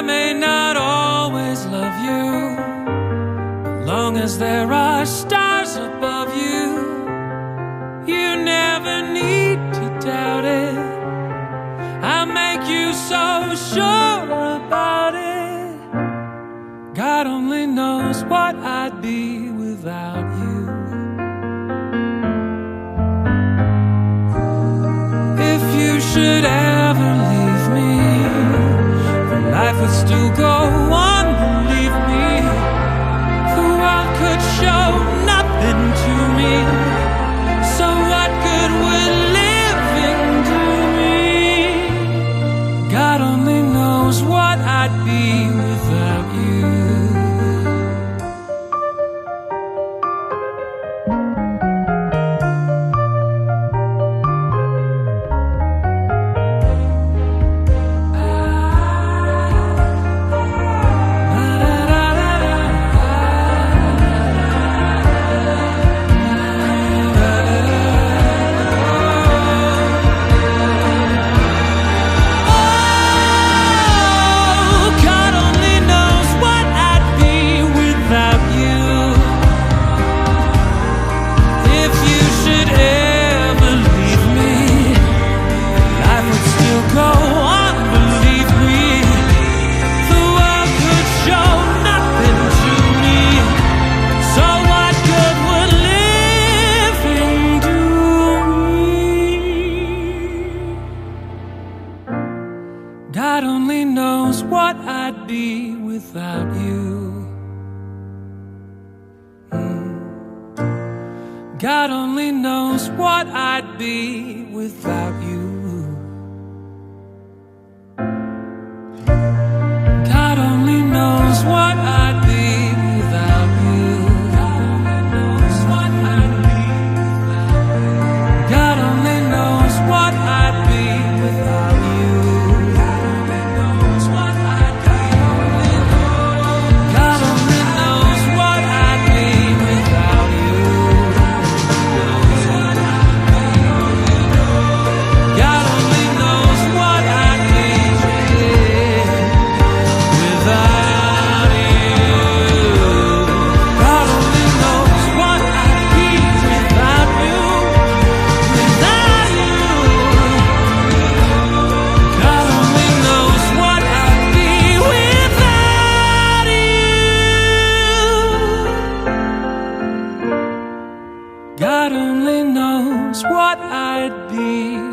may not always love you, as long as there are stars above you, you never need to doubt it. I make you so sure about it. God only knows what I'd be without you. If you should ever leave me, life would still go on, believe me. The world could show nothing to me, so what good would living do me? God only knows what I'd be without you. God only knows what I'd be without you. God only knows what I'd be without you. God only knows what I'd be without you. God only knows what I'd be without you. God only knows what I'd be